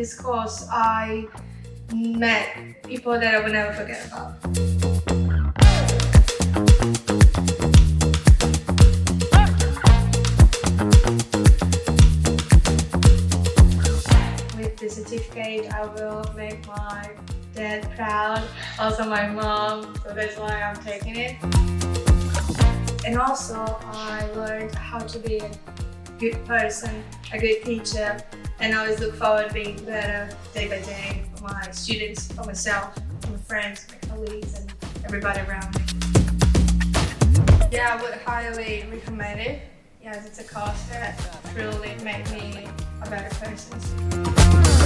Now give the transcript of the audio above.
this course, I met people that I will never forget about. With the certificate, I will make my dad proud, also my mom, so that's why I'm taking it. And also, I learned how to be a good person, a good teacher, and I always look forward to being better day by day for my students, for myself, for my friends, my colleagues, and everybody around me. Yeah, I would highly recommend it. Yes, it's a course that truly made me a better person.